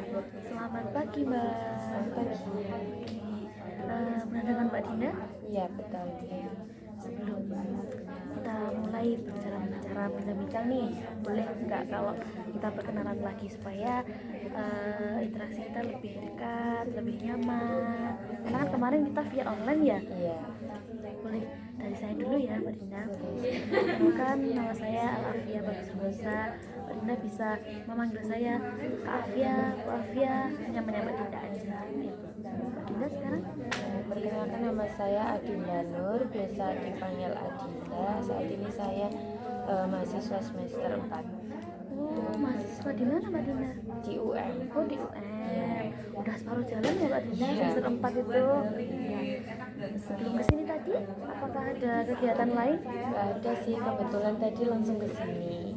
Selamat pagi Mbak. Pagi. Benar dengan Mbak Dina? Iya, betul. Sebelum kita mulai bicara bincang-bincang nih, boleh nggak kalau kita perkenalan lagi supaya interaksi kita lebih dekat, lebih nyaman? Karena kan kemarin kita via online ya. Iya. Boleh dari saya dulu ya Mbak Dina. Boleh. Perkenalkan, nama saya Alafia Bagus Rosa. Mbak Dinda bisa memanggil saya Kak Afia, Bu Afia, nyaman Mbak Dinda aja. Mbak Dinda sekarang? Perkenalkan, nama saya Adinda Nur, biasa dipanggil Adinda. Saat ini saya mahasiswa semester 4 Oh, mahasiswa di mana Mbak Dinda? di UM. Oh, di UM. Iya. Udah separuh jalan ya Mbak Dinda, Iya. semester 4 itu. Sebelum kesini tadi, apakah ada kegiatan lain? Gak ada sih, kebetulan tadi langsung ke sini.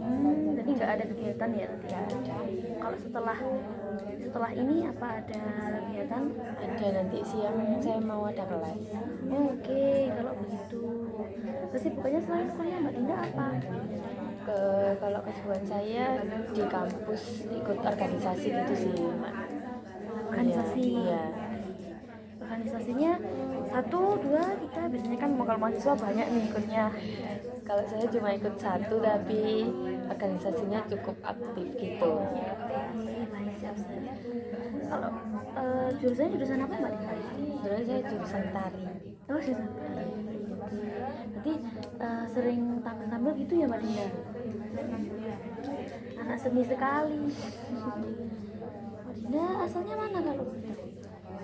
Jadi nggak ada kegiatan ya? Gak ada. Kalau setelah ini apa ada kegiatan? Ada, nanti siang saya mau ada kelas. Oke, kalau begitu. Kesibukannya selain kuliah Mbak Dinda apa? Kalau kesibukan saya di kampus ikut organisasi gitu sih. Organisasi. Iya. Organisasinya 1, 2, 3. Biasanya kan kalau mahasiswa banyak nih ikutnya. Kalau saya cuma ikut 1, tapi organisasinya cukup aktif gitu. Baik, siap-siap. Kalau jurusan apa Mbak Dinda? Sebenarnya saya jurusan tari. Oh, jurusan tari. Berarti sering tampil-tampil gitu ya Mbak Dinda? Anak seni sekali. Mbak Dinda asalnya mana kalau?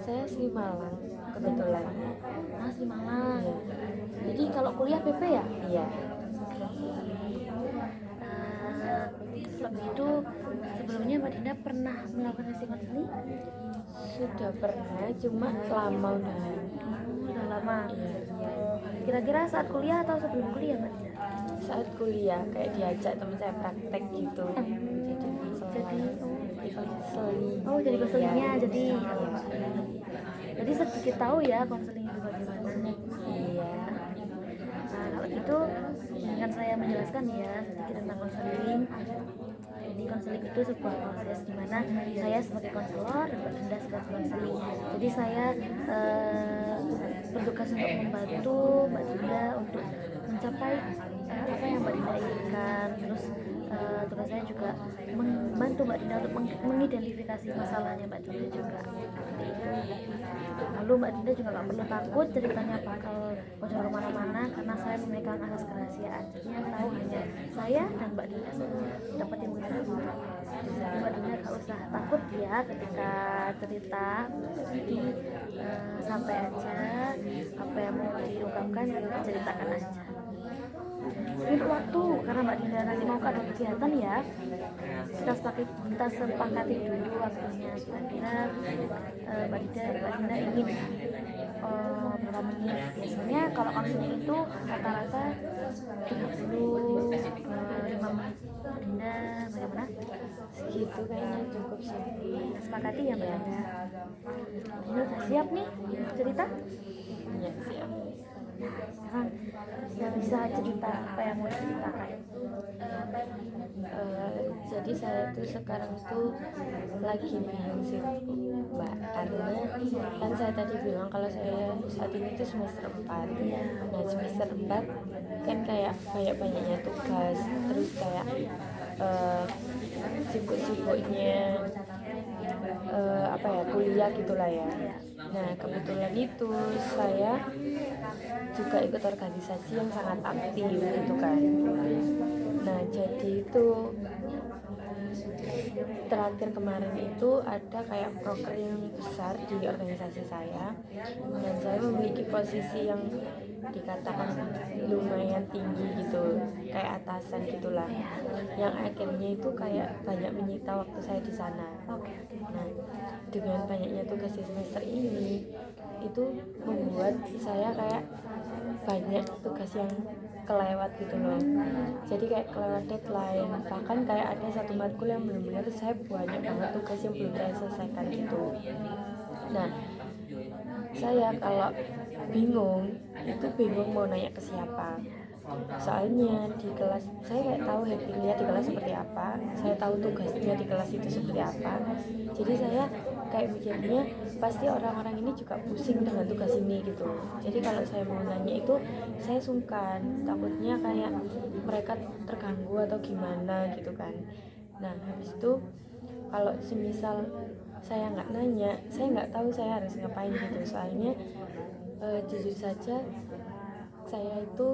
Saya asli Malang kebetulan. Asli Malang. Iya. Jadi kalau kuliah PP ya? Iya. Lebih itu sebelumnya Mbak Dinda pernah melakukan sesi konseling? Sudah pernah, cuma lama udah. Udah lama. Iya. Kira-kira saat kuliah atau sebelum kuliah Mbak Dinda? Saat kuliah kayak diajak teman saya praktek gitu. Jadi konselingnya jadi sedikit tahu ya konseling itu bagaimana. Iya. Nah, kalau gitu dengan saya menjelaskan ya sedikit tentang konseling. Jadi konseling itu sebuah proses di mana saya sebagai konselor dan Mbak Dinda sebagai konseling. Jadi saya bertugas untuk membantu Mbak Dinda untuk mencapai apa yang Mbak Dinda inginkan. Terus tugas saya juga membantu Mbak Dinda untuk mengidentifikasi masalahnya Mbak Dinda juga. Lalu Mbak Dinda juga nggak perlu takut ceritanya bakal bocor kemana-mana karena saya memegang asas kerahasiaan. Jadi yang tahu hanya saya dan Mbak Dinda saja. Dapat yang begitu. Jadi Mbak Dinda nggak usah takut ya ketika cerita. Jadi sampai aja apa yang mau diungkapkan ceritakan aja. Untuk waktu, karena Mbak Dinda nanti mau ada kegiatan ya, kita sepakati dulu waktunya. Kira-kira Mbak Dinda ingin berapa menit? Biasanya kalau konseling itu rata-rata 30 5 menit. Mbak Dinda bagaimana? Segitu kayaknya cukup sih. Sepakati ya Mbak Dinda. Mbak Dinda udah siap nih cerita? Iya, siap. Sekarang nggak bisa cerita apa yang mau diceritakan. Jadi saya tuh sekarang tuh lagi bingung sih Mbak, karena kan saya tadi bilang kalau saya saat ini tuh semester 4. Nah semester 4 kan kayak banyaknya tugas, terus kayak sibuk-sibuknya kuliah gitulah ya. Nah kebetulan itu saya juga ikut organisasi yang sangat aktif gitu kan. Nah jadi itu terakhir kemarin itu ada kayak proker yang besar di organisasi saya, dan saya memiliki posisi yang dikatakan lumayan tinggi gitu, kayak atasan gitulah, yang akhirnya itu kayak banyak menyita waktu saya di sana. Nah dengan banyaknya tugas di semester ini itu membuat saya kayak banyak tugas yang kelewat gitu loh. Jadi kayak kelewat deadline, bahkan kayak ada satu matkul yang benar-benar saya banyak banget tugas yang belum saya selesaikan gitu. Nah saya kalau bingung mau nanya ke siapa. Soalnya di kelas saya kayak tahu hektiknya di kelas seperti apa, saya tahu tugasnya di kelas itu seperti apa. Jadi saya kayak mikirnya pasti orang-orang ini juga pusing dengan tugas ini gitu. Jadi kalau saya mau nanya itu saya sungkan, takutnya kayak mereka terganggu atau gimana gitu kan. Nah habis itu kalau semisal saya nggak nanya, saya nggak tahu saya harus ngapain gitu. Soalnya jujur saja saya itu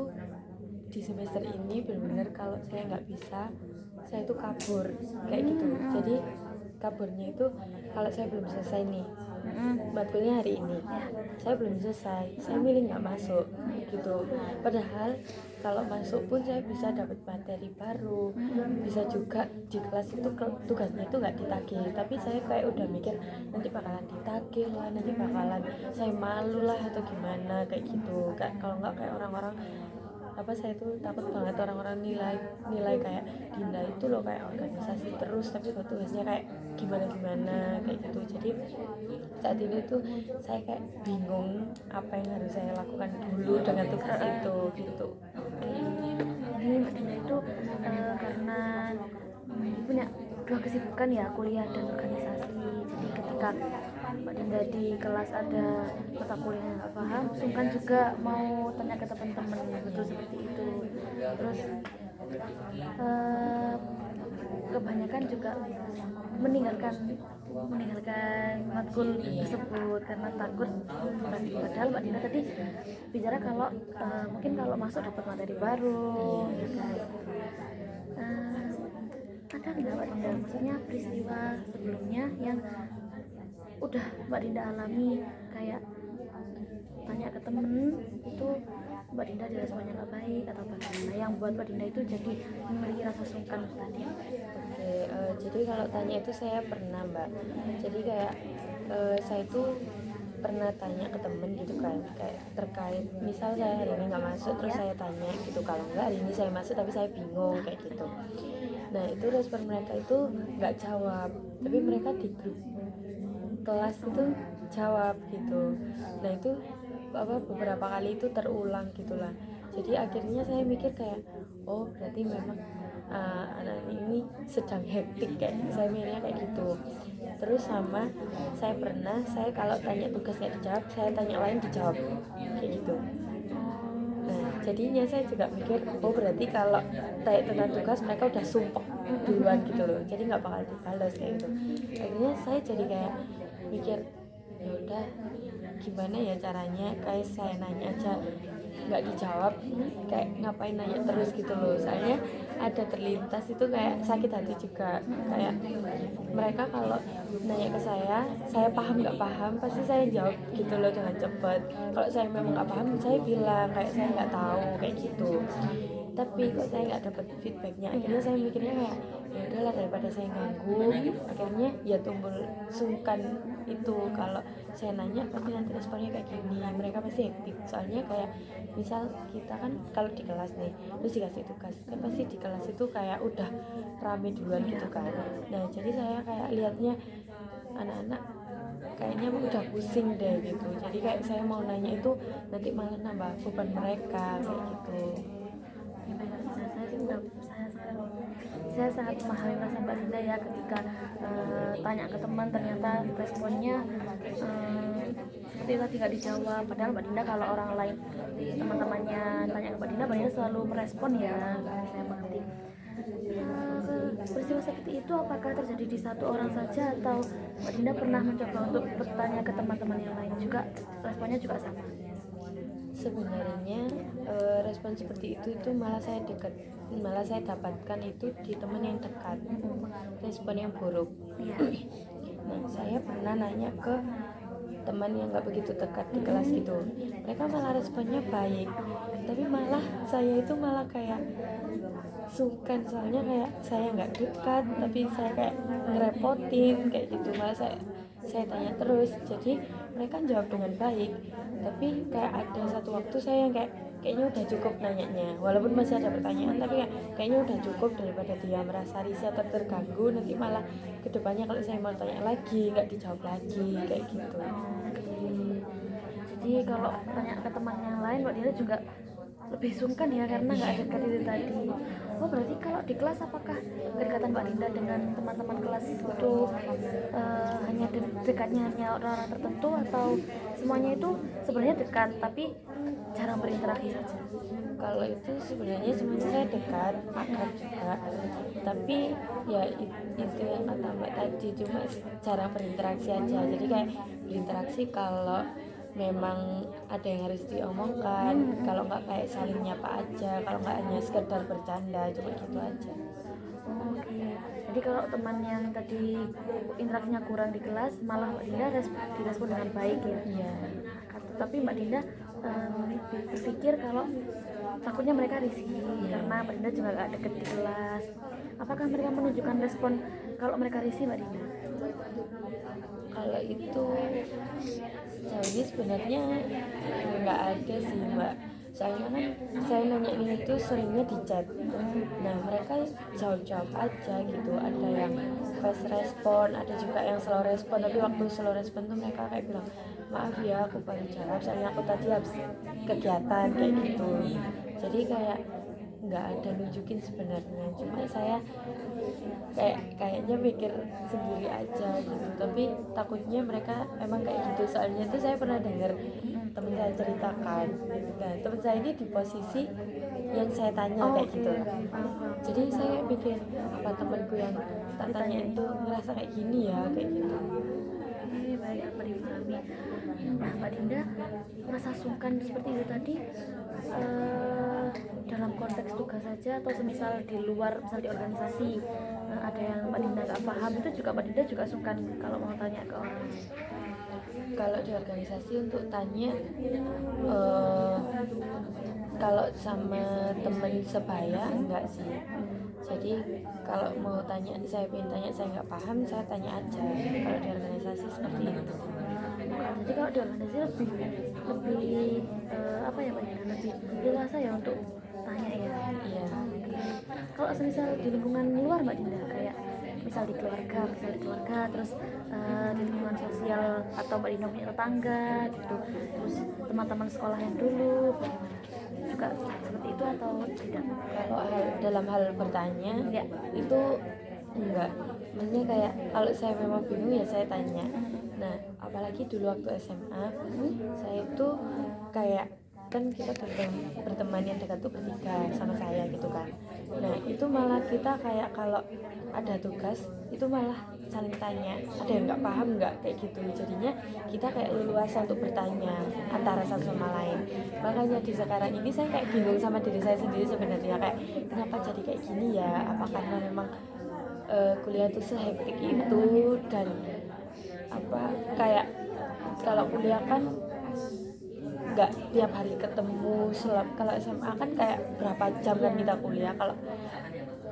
di semester ini benar-benar kalau saya nggak bisa, saya itu kabur kayak gitu. Jadi kaburnya itu kalau saya belum selesai nih matkulnya hari ini, saya belum selesai, saya milih nggak masuk gitu. Padahal kalau masuk pun saya bisa dapat materi baru, bisa juga di kelas itu tugasnya itu nggak ditagih, tapi saya kayak udah mikir nanti bakalan ditagih lah, nanti bakalan saya malu lah atau gimana kayak gitu. Kayak kalau nggak kayak orang-orang apa, saya tuh takut banget orang-orang nilai kayak Dinda itu loh kayak organisasi terus tapi kok tugasnya kayak gimana kayak gitu. Jadi saat ini tuh saya kayak bingung apa yang harus saya lakukan dulu dengan tugas itu gitu. Jadi Mbak Dinda itu karena punya dua kesibukan ya, kuliah dan organisasi. Jadi ketika Mbak Dinda di kelas ada mata kuliah yang nggak paham, sungkan juga mau tanya ke teman-teman, betul seperti itu. Terus kebanyakan juga meninggalkan matkul tersebut karena takut. Padahal Mbak Dina tadi bicara kalau mungkin kalau masuk dapat materi baru ya kan. Ada nggak Mbak Dinda maksudnya peristiwa sebelumnya yang udah Mbak Dinda alami kayak tanya ke temen itu Mbak Dinda responnya nggak baik atau bagaimana yang buat Mbak Dinda itu jadi memiliki rasa sungkan tadi? Oke, jadi kalau tanya itu saya pernah Mbak. Jadi kayak saya itu pernah tanya ke temen gitu kan, kayak terkait misal saya hari ini nggak masuk terus saya tanya gitu, kalau nggak hari ini saya masuk tapi saya bingung kayak gitu. Nah itu respon mereka itu nggak jawab, tapi mereka di grup kelas itu jawab gitu. Nah itu beberapa kali itu terulang gitulah. Jadi akhirnya saya mikir kayak oh berarti memang anak ini sedang hektik, kayak saya mikirnya kayak gitu. Terus sama saya kalau tanya tugas nggak dijawab, saya tanya lain dijawab kayak gitu. Nah jadinya saya juga mikir oh berarti kalau tanya tentang tugas mereka udah sumpah duluan gitu loh, jadi nggak bakal dibalas kayak gitu. Akhirnya saya jadi kayak mikir ya udah gimana ya caranya, kayak saya nanya aja nggak dijawab, kayak ngapain nanya terus gitu loh. Soalnya ada terlintas itu kayak sakit hati juga, kayak mereka kalau nanya ke saya paham nggak paham pasti saya jawab gitu loh dengan cepat. Kalau saya memang nggak paham saya bilang kayak saya nggak tahu kayak gitu. Tapi kok saya nggak dapat feedbacknya, akhirnya saya mikirnya kayak ya udahlah daripada saya ganggu, akhirnya ya timbul sungkan itu. Kalau saya nanya pasti nanti responnya kayak gini, mereka pasti hektik. Soalnya kayak misal kita kan kalau di kelas nih terus dikasih tugas kan pasti di kelas itu kayak udah rame duluan gitu kan. Nah jadi saya kayak lihatnya anak-anak kayaknya udah pusing deh gitu, jadi kayak saya mau nanya itu nanti malah nambah beban mereka kayak gitu. Saya sangat memahami perasaan Mbak Dinda ya ketika tanya ke teman ternyata responnya seperti tadi nggak dijawab. Padahal Mbak Dinda kalau orang lain teman-temannya tanya ke Mbak Dinda selalu merespon ya. Saya mengerti. Peristiwa seperti itu apakah terjadi di satu orang saja atau Mbak Dinda pernah mencoba untuk bertanya ke teman-teman yang lain juga, responnya juga sama? Sebenarnya respon seperti itu malah saya dapatkan itu di teman yang dekat, respon yang buruk. Nah saya pernah nanya ke teman yang nggak begitu dekat di kelas gitu, mereka malah responnya baik, tapi malah saya itu malah kayak sungkan, soalnya kayak saya nggak dekat tapi saya kayak ngerepotin kayak gitu. Malah saya tanya terus, jadi mereka jawab dengan baik, tapi kayak ada satu waktu saya yang kayaknya udah cukup nanyanya, walaupun masih ada pertanyaan tapi kayaknya udah cukup daripada dia merasa risih atau terganggu, nanti malah kedepannya kalau saya mau tanya lagi nggak dijawab lagi kayak gitu. Jadi kalau tanya ke teman yang lain Mbak Dina juga lebih sungkan ya karena nggak ada dekat itu tadi. Oh berarti kalau di kelas apakah kedekatan Mbak Dinda dengan teman-teman kelas itu hanya dekatnya hanya orang-orang tertentu atau semuanya itu sebenarnya dekat tapi jarang berinteraksi saja? Kalau itu sebenarnya semuanya saya dekat, akrab juga. Tapi ya itu yang kata Mbak tadi, cuma jarang berinteraksi aja. Jadi kayak berinteraksi kalau memang ada yang harus diomongkan, kalau nggak kayak saling nyapa aja, kalau nggak hanya sekedar bercanda, cuma gitu aja. Oke, jadi kalau teman yang tadi interaksinya kurang di kelas malah Mbak Dinda direspon dengan baik ya. Iya. Tapi Mbak Dinda berpikir kalau takutnya mereka risih karena Mbak Dinda juga gak deket di kelas. Apakah mereka menunjukkan respon kalau mereka risih Mbak Dinda? Kalau itu sejauh ini sebenarnya nggak ada sih Mbak. Soalnya kan saya nanya ini itu seringnya di chat. Nah mereka jawab-jawab aja gitu. Ada yang fast respon, ada juga yang slow respon. Tapi waktu slow respon tuh mereka kayak bilang, maaf ya aku baru jawab, soalnya aku tadi habis kegiatan kayak gitu. Jadi kayak nggak ada nunjukin sebenarnya, cuma saya kayaknya mikir sendiri aja gitu. Tapi takutnya mereka emang kayak gitu, soalnya itu saya pernah dengar teman saya ceritakan. Nah teman saya ini di posisi yang saya tanya kayak gitu. Jadi saya pikir apa temanku yang tak tanya itu ngerasa kayak gini ya, kayak gitu. Oke, baik, apa dipahami. Nah, Mbak Dinda merasa sungkan seperti itu tadi dalam konteks tugas saja atau semisal di luar, misal di organisasi ada yang Mbak Dinda nggak paham, itu juga Mbak Dinda juga sungkan kalau mau tanya ke orang? Kalau di organisasi untuk tanya kalau sama temen sebaya enggak sih. Jadi kalau mau tanya, saya pengen tanya saya nggak paham, saya tanya aja. Kalau di organisasi seperti itu. Jadi kalau di organisasi lebih apa ya Mbak Dinda, lebih dewasa ya untuk tanya ya. Iya. Kalau semisal di lingkungan luar Mbak Dinda, kayak misal di keluarga terus di lingkungan sosial atau Mbak Dinda punya tetangga gitu, terus teman-teman sekolah yang dulu juga seperti itu atau tidak? Kalau dalam hal bertanya Ya. itu enggak. Maksudnya kayak kalau saya memang bingung ya saya tanya. Nah apalagi dulu waktu SMA saya itu kayak kan kita berteman yang dekat tuh bertiga sama saya gitu kan. Nah itu malah kita kayak kalau ada tugas itu malah saling tanya, ada yang nggak paham nggak kayak gitu. Jadinya kita kayak leluasa untuk bertanya antara satu sama lain. Makanya di sekarang ini saya kayak bingung sama diri saya sendiri sebenarnya, kayak kenapa jadi kayak gini ya, apa karena memang kuliah itu sehektik itu, dan apa kayak kalau kuliah kan nggak tiap hari ketemu. Kalau SMA kan kayak berapa jam kan kita kuliah, kalau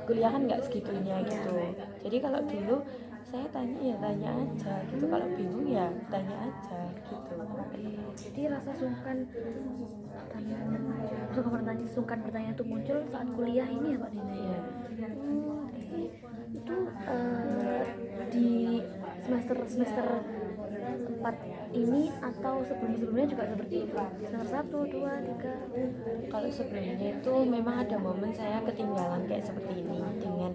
kuliah kan nggak segitunya gitu. Jadi kalau dulu saya tanya ya tanya aja gitu, kalau bingung ya tanya aja gitu. Jadi rasa sungkan bertanya itu muncul saat kuliah ini ya Pak Dina ya. Itu di semester 4 ini atau sebelumnya juga seperti itu? Semester 1, 2, 3? Kalau sebelumnya itu memang ada momen saya ketinggalan kayak seperti ini dengan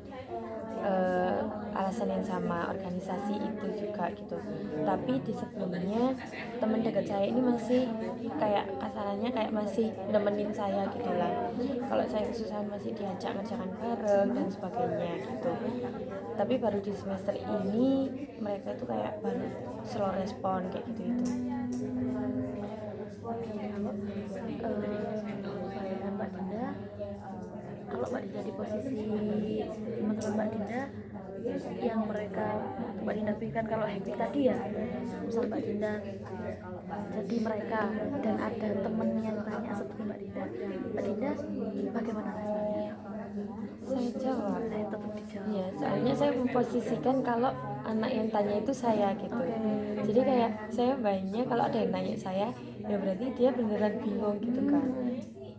alasan yang sama, organisasi itu juga gitu. Tapi di sebelumnya teman dekat saya ini masih kayak kasarannya kayak masih nemenin saya gitu lah. Kalau saya kesusahan masih diajak ngerjakan bareng dan sebagainya gitu. Tapi baru di semester ini mereka itu kayak baru slow respon kayak gitu itu. Bayangan Mbak Dinda, kalau Mbak Dinda di posisi teman-teman Mbak Dinda yang Mbak Dinda pikirkan kalau happy tadi ya, misal Mbak Dinda jadi mereka dan ada temen yang tanya seperti Mbak Dinda bagaimana rasanya? Saya jawab. Saya tetap dijawab. Ya, soalnya saya memposisikan kalau anak yang tanya itu saya gitu. Jadi kayak saya banyak kalau ada yang nanya saya, ya berarti dia beneran bingung gitu kan.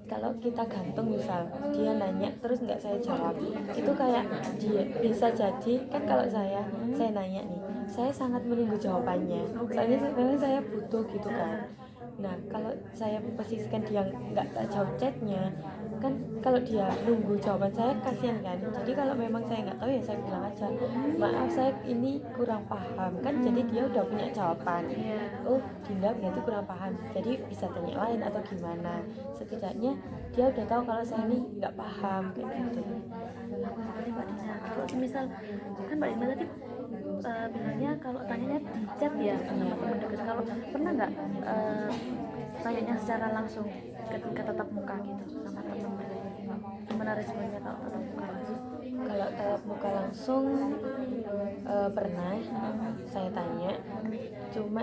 Kalau kita gantung misal dia nanya terus nggak saya jawab, itu kayak dia bisa jadi kan kalau saya nanya nih, saya sangat menunggu jawabannya. Soalnya memang saya butuh gitu kan. Nah kalau saya posisikan dia nggak tak jawab chatnya, kan kalau dia nunggu jawaban saya kasihan kan. Jadi kalau memang saya nggak tahu ya saya bilang aja, maaf saya ini kurang paham kan. Jadi dia udah punya jawaban. Oh Dinda berarti kurang paham, jadi bisa tanya lain atau gimana. Setidaknya dia udah tahu kalau saya ini nggak paham kayak gitu. Aku seperti Mbak Dina. Kalau misal kan Mbak Dina tadi bilangnya kalau tanyanya di chat ya sama teman dekat. Kalau pernah nggak tanyanya secara langsung ketika tatap muka gitu sama teman? Gimana responnya kalau tatap muka langsung? Kalau tatap muka langsung pernah saya tanya, cuma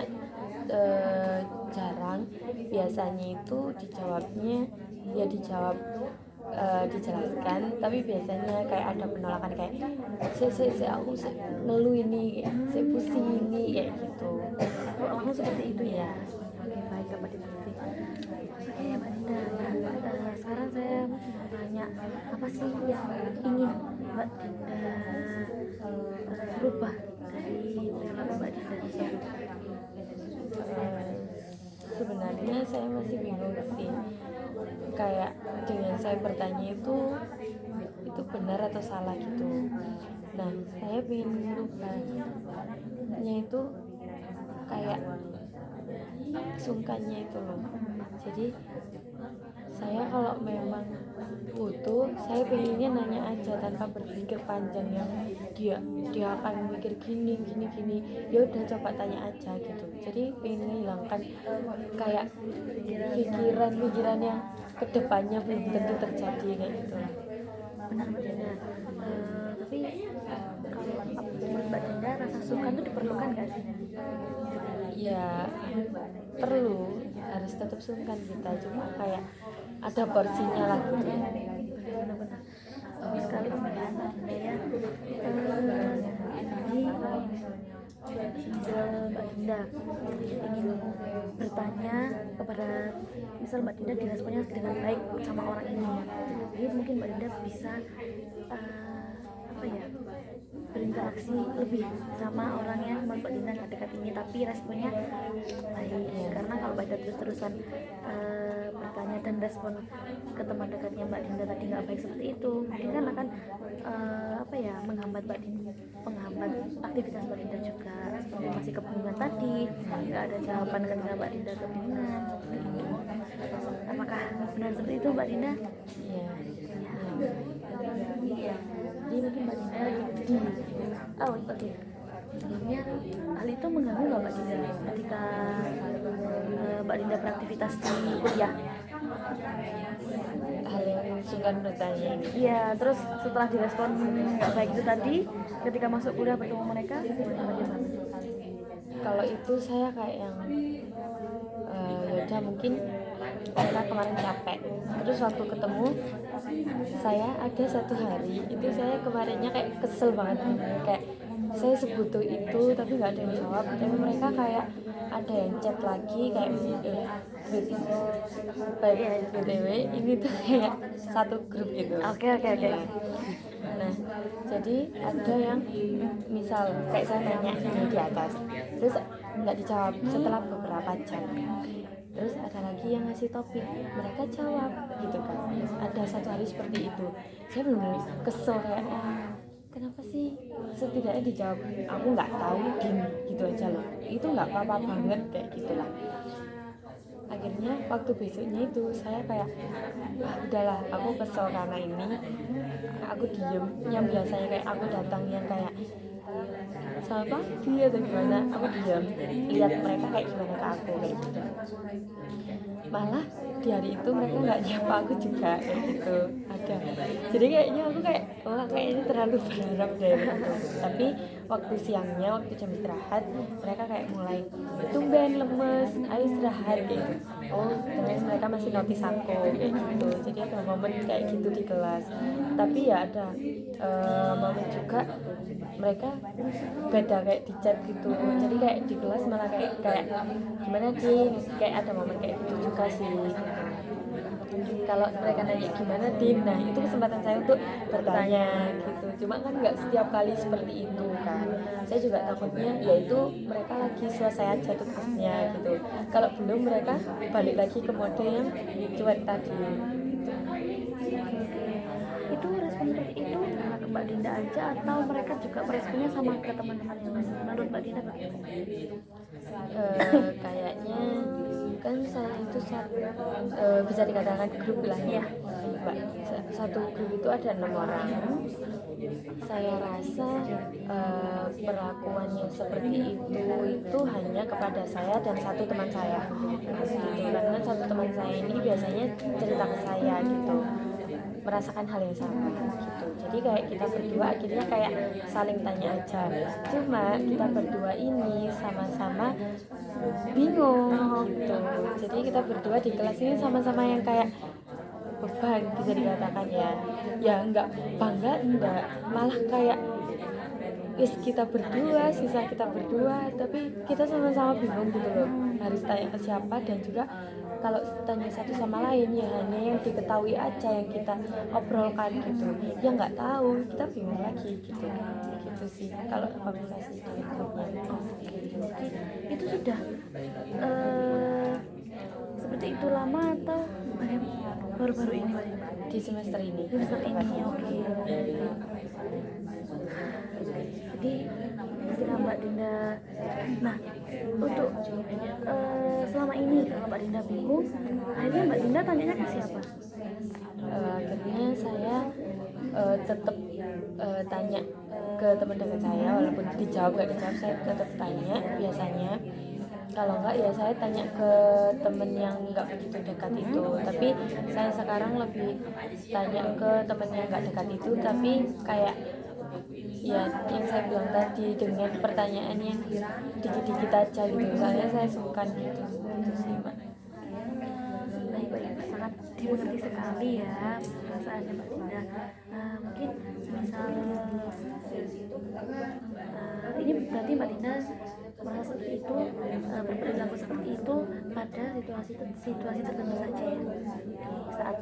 jarang. Biasanya itu dijawabnya ya dijawab dijelaskan, tapi biasanya kayak ada penolakan kayak aku ngeluh ini, saya pusing ini kayak gitu. Kalau langsung seperti itu ya. Oke baik dapat dimengerti. Oke Mbak Dinda. Nah, sekarang saya mau tanya apa sih yang ingin Mbak Dinda rubah dari perilaku Mbak Dinda tersebut? Sebenarnya saya masih bingung sih, kayak dengan saya bertanya itu benar atau salah gitu. Nah saya ingin merubahnya itu kayak sungkannya itu loh. Jadi saya kalau memang butuh, saya pengennya nanya aja tanpa berpikir panjang yang dia akan mikir gini ya udah coba tanya aja gitu. Jadi pengen menghilangkan kayak pikiran yang kedepannya belum tentu terjadi kayak gitu. Benar Mbak Dinda. Tapi kalau menurut Mbak Dinda rasa sungkan itu diperlukan nggak sih? Ya perlu, harus tetap sungkan kita, cuma kayak ada porsinya lah gitu. Benar-benar bagus sekali pemikiran Mbak Dinda ya. Jadi Mbak Dinda ingin bertanya kepada misal Mbak Dinda diresponnya dengan baik sama orang ini, jadi mungkin Mbak Dinda bisa apa ya, berinteraksi lebih sama orang yang Mbak Dinda nggak dekat ini tapi responnya baik. Karena kalau Mbak Dinda terus-terusan bertanya dan respon ke teman dekatnya Mbak Dinda tadi nggak baik seperti itu, mungkin kan akan apa ya, menghambat Mbak Dinda, menghambat aktivitas Mbak Dinda juga, seperti masih kebingungan tadi, nggak ada jawaban ketika Mbak Dinda kebingungan seperti itu. Apakah benar seperti itu Mbak Dinda? Iya. Jadi mungkin Mbak Dinda oke. Sebelumnya hal itu mengganggu nggak Mbak Dinda ketika Mbak Dinda beraktivitas di kuliah? Hal yang sungkan bertanya ini. Iya, terus setelah direspon nggak baik itu tadi, ketika masuk kuliah bertemu mereka, bagaimana? Kalau itu saya kayak yang yaudah mungkin karena kemarin capek, terus waktu ketemu saya ada satu hari itu saya kemarinnya kayak kesel banget, kayak saya sebutuh itu tapi nggak ada yang jawab, tapi mereka kayak ada yang chat lagi kayak BTW ini tuh kayak satu grup gitu. Oke. Nah jadi ada yang misal kayak saya nanya di atas terus nggak dijawab setelah beberapa jam, terus ada lagi yang ngasih topik mereka jawab gitu kan. Ada satu hari seperti itu, saya benar-benar kesel kayak kenapa sih setidaknya dijawab aku nggak tahu gitu aja loh, itu nggak apa-apa banget kayak gitulah. Akhirnya waktu besoknya itu saya kayak udahlah aku kesel karena ini, aku diem. Yang biasanya kayak aku datang yang kayak sama dia atau gimana, aku diem lihat mereka kayak gimana ke aku kayak gitu. Malah di hari itu mereka nggak nyapa aku juga kayak gitu ada. Jadi kayaknya aku kayak kayaknya terlalu berharap deh gitu. Tapi waktu siangnya, waktu jam istirahat, mereka kayak mulai tumben lemes, ayo istirahat gitu. Ternyata mereka masih notice aku kayak gitu. Jadi ada momen kayak gitu di kelas. Tapi ya ada momen juga mereka beda kayak di chat gitu. Jadi kayak di kelas malah kayak gimana sih, kayak ada momen kayak gitu juga sih gitu. kalau mereka nanya gimana Din, nah itu kesempatan saya untuk bertanya gitu. Cuma kan nggak setiap kali seperti itu kan, saya juga takutnya yaitu mereka lagi selesai aja tugasnya gitu, kalau belum mereka balik lagi ke mode yang cuek tadi gitu. Itu respon seperti itu hanya ke Mbak Dinda aja atau mereka juga meresponnya sama ke teman-teman yang lain? Menurut Mbak Dinda bagaimana? Kayaknya kan saya itu bisa dikatakan grup lah ya, Mbak. Satu grup itu ada 6 orang. Saya rasa perlakuannya seperti itu hanya kepada saya dan satu teman saya gitu, karena satu teman saya ini biasanya cerita ke saya gitu, merasakan hal yang sama gitu. Jadi kayak kita berdua akhirnya kayak saling tanya aja. Cuma kita berdua ini sama-sama bingung gitu. Jadi kita berdua di kelas ini sama-sama yang kayak beban bisa dikatakan ya. Ya enggak bangga enggak, malah kayak kita berdua, sisa kita berdua, tapi kita sama-sama bingung gitu loh, harus tanya ke siapa. Dan juga kalau tanya satu sama lain ya hanya yang diketahui aja yang kita obrolkan gitu, yang nggak tahu kita bingung lagi gitu gitu sih kalau komunikasi di grupnya. Itu sudah seperti itu lama atau baru-baru ini Mbak Dinda? Di semester ini Oke. Jadi ketika Mbak Dinda, nah untuk selama ini kalau Mbak Dinda bingung, akhirnya Mbak Dinda tanyanya ke siapa? Akhirnya saya tetap tanya ke teman-teman saya, walaupun dijawab gak dijawab saya tetap tanya biasanya. Kalau enggak ya saya tanya ke temen yang enggak begitu dekat itu. Tapi saya sekarang lebih tanya ke temen yang enggak dekat itu, tapi kayak ya yang saya bilang tadi, dengan pertanyaan yang dikit-dikit aja gitu, soalnya saya suka gitu sih Mbak. Baik, sangat dimengerti sekali ya perasaannya Mbak Dinda. Mungkin misal ini berarti Mbak Dinda merasa seperti itu, berperilaku seperti itu pada situasi tertentu saja ya, saat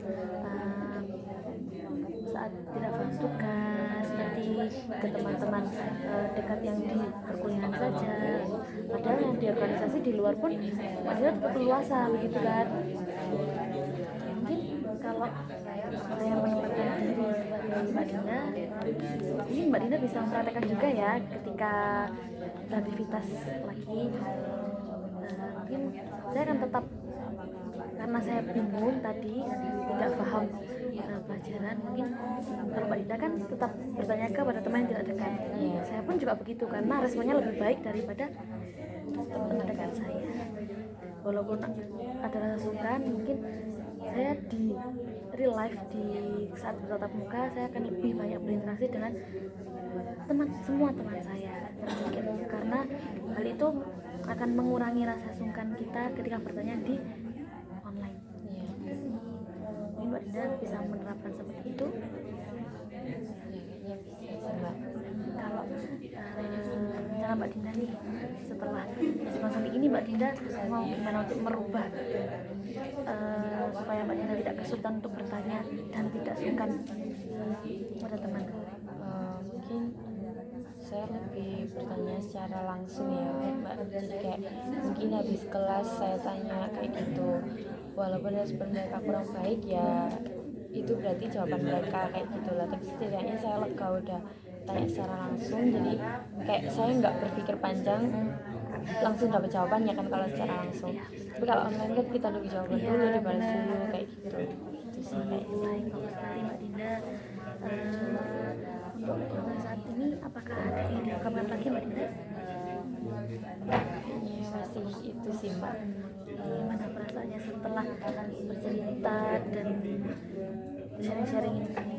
tidak paham tugas tadi ke teman-teman dekat yang di perkuliahan saja, padahal yang di organisasi di luar pun Mbak Dinda tetap leluasa begitu kan. Mungkin kalau saya menempatkan diri sebagai Mbak Dinda, ini Mbak Dinda bisa mempraktekkan juga ya ketika beraktivitas lagi. Mungkin saya akan tetap, karena saya bingung tadi tidak paham pelajaran, mungkin kalau Mbak Dinda kan tetap bertanya kepada teman yang tidak dekat. Saya pun juga begitu karena responnya lebih baik daripada teman dekat saya. Walaupun ada rasa sungkan, mungkin saya di real life di saat bertatap muka saya akan lebih banyak berinteraksi dengan semua teman saya, karena hal itu akan mengurangi rasa sungkan kita ketika bertanya di online. Mungkin Mbak Dinda bisa menerapkan seperti itu. Kalau rencana Mbak Dinda nih setelah sampai ini, Mbak Dinda mau gimana untuk merubah supaya Mbak Dinda tidak kesulitan untuk bertanya dan tidak sungkan pada teman? Mungkin saya lebih bertanya secara langsung ya Mbak, jadi kayak mungkin habis kelas saya tanya kayak gitu, walaupun respon mereka kurang baik ya itu berarti jawaban mereka kayak gitulah, tapi setidaknya saya lega udah tanya secara langsung, jadi kayak saya nggak berpikir panjang langsung dapat jawabannya kan kalau secara langsung. Tapi kalau online kan kita nunggu jawaban dulu, dibalas dulu kayak gitu. Itu sih kayak baik sekali Mbak Dinda. Untuk saat ini apakah ada yang diungkapkan lagi Mbak Dinda? ya masih itu sih Mbak. Gimana perasaannya setelah bercerita dan sharing-sharing ini?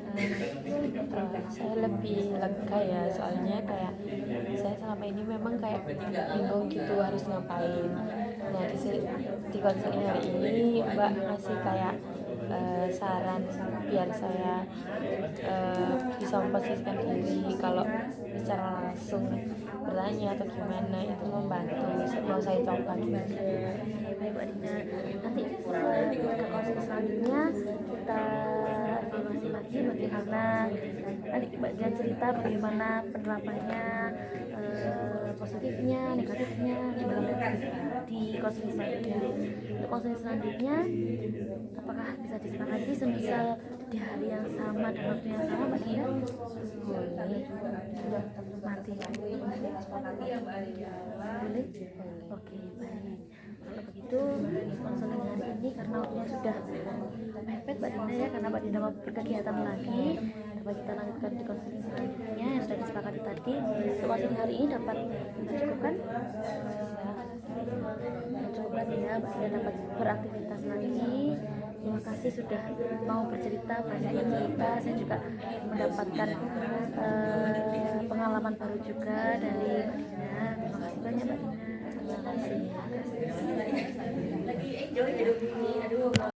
Saya lebih lega ya, soalnya kayak saya selama ini memang kayak bingung gitu harus ngapain. Nah di konseling hari ini Mbak ngasih kayak saran biar saya bisa memposisikan diri kalau secara langsung bertanya atau gimana, itu membantu. Mau saya coba gitu. Baik Mbak Dina, nanti ke konsul selanjutnya kita evaluasi lagi bagaimana nanti Mbak Dina cerita bagaimana penerapannya, positifnya, negatifnya di konsul selanjutnya. Untuk konsul selanjutnya, apakah bisa disepakati semisal di hari yang sama dan waktu yang sama Mbak Dina? Boleh. Mati. Boleh? Oke, baik. Kalau begitu konseling hari ini karena waktunya sudah mepet Mbak Dina ya, karena Mbak Dina mau berkegiatan lagi, dapat kita lanjutkan di konseling selanjutnya yang sudah disepakati tadi. Untuk konseling hari ini dapat dicukupkan? Cukup Mbak Dina dapat beraktivitas lagi. Terima kasih sudah mau bercerita banyak cerita. Saya juga mendapatkan pengalaman baru juga dari Mbak Dina. Terima kasih banyak Mbak Dina. Terima kasih.